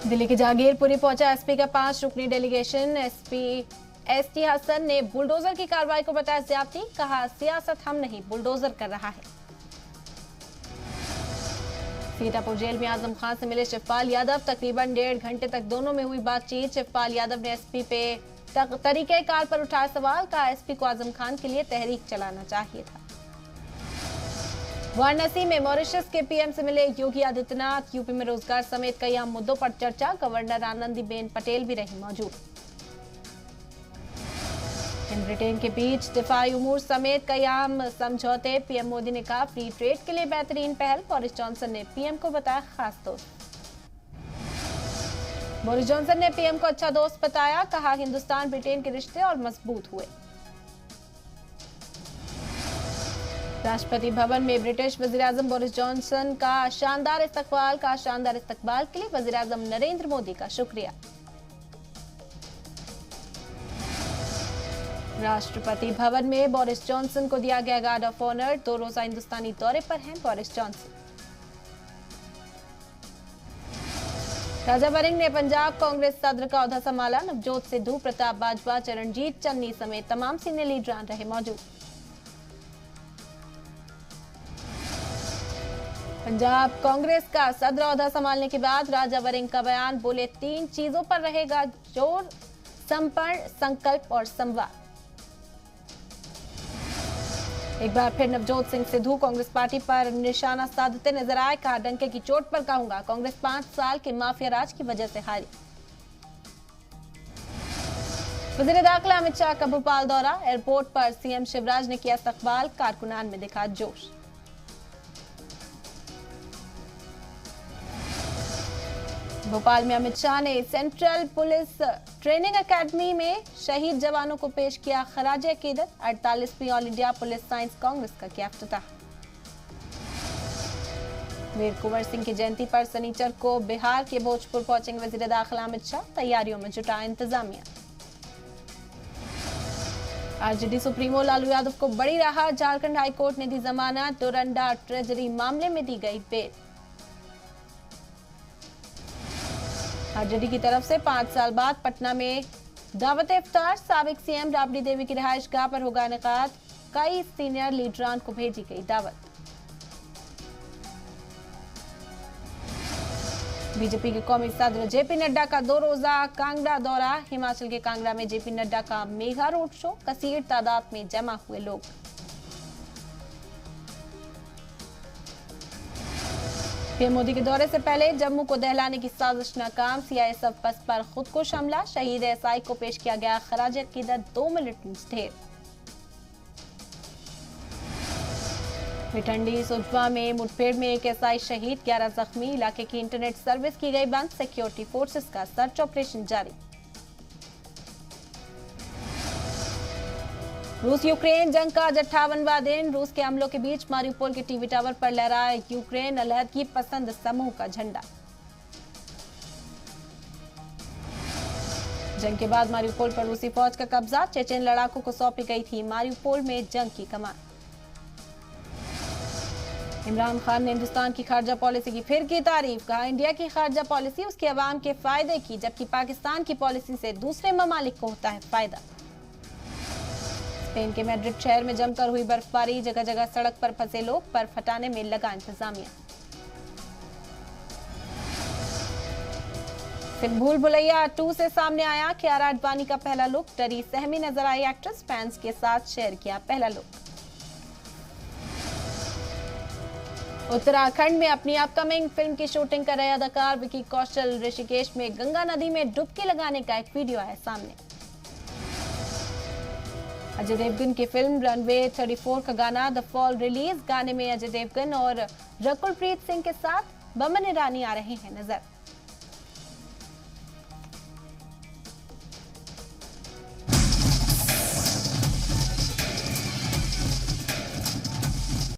दिल्ली के जहांगीरपुरी पहुंचा एसपी का 5 रुकनी डेलीगेशन। एसपी एसटी हसन ने बुलडोजर की कार्रवाई को बताया ज्यादती, कहा सियासत हम नहीं बुलडोजर कर रहा है। सीतापुर जेल में आजम खान से मिले शिवपाल यादव, तकरीबन 1.5 घंटे तक दोनों में हुई बातचीत। शिवपाल यादव ने एसपी पे तरीकेकार पर उठाया सवाल, कहा एसपी को आजम खान के लिए तहरीक चलाना चाहिए था। वाराणसी में मॉरिशस के पीएम से मिले योगी आदित्यनाथ, यूपी में रोजगार समेत कई अहम मुद्दों पर चर्चा। गवर्नर आनंदीबेन पटेल भी रही मौजूद। ब्रिटेन के बीच दिफाई उमूर समेत कई अहम समझौते। पीएम मोदी ने कहा फ्री ट्रेड के लिए बेहतरीन पहल। बोरिस जॉनसन ने पीएम को बताया खास दोस्त। बोरिस जॉनसन ने पीएम को अच्छा दोस्त बताया, कहा हिंदुस्तान ब्रिटेन के रिश्ते और मजबूत हुए। राष्ट्रपति भवन में ब्रिटिश वजीर-आजम बोरिस जॉनसन का शानदार इस्तकबाल। का शानदार इस्तकबाल के लिए वजीर-आजम नरेंद्र मोदी का शुक्रिया। राष्ट्रपति भवन में बोरिस जॉनसन को दिया गया गार्ड ऑफ ऑनर। 2 रोजा हिंदुस्तानी दौरे पर हैं बोरिस जॉनसन। राजा वरिंग ने पंजाब कांग्रेस सदर का ओहदा संभाला। नवजोत सिद्धू, प्रताप बाजवा, चरणजीत चन्नी समेत तमाम सीनियर लीडरान रहे मौजूद। पंजाब कांग्रेस का सदर ओहदा संभालने के बाद राजा वरिंग का बयान, बोले 3 चीजों पर रहेगा जोर, समर्पण, संकल्प और संवाद। एक बार फिर नवजोत सिंह सिद्धू कांग्रेस पार्टी पर निशाना साधते नजर आए। कहा डंके की चोट पर कहूंगा कांग्रेस 5 साल के माफिया राज की वजह से हारी। वजीर दाखिला अमित शाह का भोपाल दौरा। एयरपोर्ट पर सीएम शिवराज ने किया इस्तकबाल। कारकुनान में दिखा जोश। भोपाल में अमित शाह ने सेंट्रल पुलिस ट्रेनिंग एकेडमी में शहीद जवानों को पेश किया खराज अकीदत। 48वीं all India police science Congress का किया इफ्तिताह। वीर कुंवर सिंह की जयंती पर शनिचर को बिहार के भोजपुर पहुंचेंगे वजीर दाखिला अमित शाह। तैयारियों में जुटा इंतजामिया। आरजेडी सुप्रीमो लालू यादव को बड़ी राहत। झारखंड हाईकोर्ट ने दी जमानत। डोरंडा ट्रेजरी मामले में दी गई बेल। आरजेडी की तरफ से 5 साल बाद पटना में दावत इफ्तार। साबिक सीएम राबड़ी देवी की रिहाइशगाह पर होगा इनेकाद। कई सीनियर लीडरान को भेजी गई दावत। बीजेपी के कौमी सदर जेपी नड्डा का 2 रोजा कांगड़ा दौरा। हिमाचल के कांगड़ा में जेपी नड्डा का मेगा रोड शो। कसीर तादाद में जमा हुए लोग। पीएम मोदी के दौरे से पहले जम्मू को दहलाने की साजिश नाकाम। सीआईएसएफ बस पर खुदकुश हमला। शहीद एसआई को पेश किया गया खराज अकीदत। 2 मिलिटेंट्स ढेर। भिठंडी सुजवा में मुठभेड़ में एक एसआई शहीद, 11 जख्मी। इलाके की इंटरनेट सर्विस की गई बंद। सिक्योरिटी फोर्सेस का सर्च ऑपरेशन जारी। रूस यूक्रेन जंग का आज 58वां दिन। रूस के हमलों के बीच मारिउपोल के टीवी टावर पर लहराया यूक्रेन अलहदगी पसंद समूह का झंडा। जंग के बाद मारिउपोल पर रूसी फौज का कब्जा। चेचेन लड़ाकों को सौंपी गई थी मारिउपोल में जंग की कमान। इमरान खान ने हिंदुस्तान की खारजा पॉलिसी की फिर की तारीफ। कहा इंडिया की खारजा पॉलिसी उसके अवाम के फायदे की, जबकि पाकिस्तान की पॉलिसी से दूसरे ममालिक को होता है फायदा। स्पेन के मैड्रिड शहर में जमकर हुई बर्फबारी। जगह जगह सड़क पर फंसे लोग। बर्फ हटाने में लगा इंतजामिया। फिल्म भूल भुलैया 2 से सामने आया कियारा आडवाणी का पहला लुक। डरी सहमी नजर आई एक्ट्रेस। फैंस के साथ शेयर किया पहला लुक। उत्तराखंड में अपनी अपकमिंग फिल्म की शूटिंग कर रहे अदाकार विकी कौशल ऋषिकेश में गंगा नदी में डुबकी लगाने का एक वीडियो आया सामने। अजय देवगन की फिल्म रनवे 34 का गाना द फॉल रिलीज। गाने में अजय देवगन और रकुलप्रीत सिंह के साथ बमन ईरानी आ रहे हैं नजर।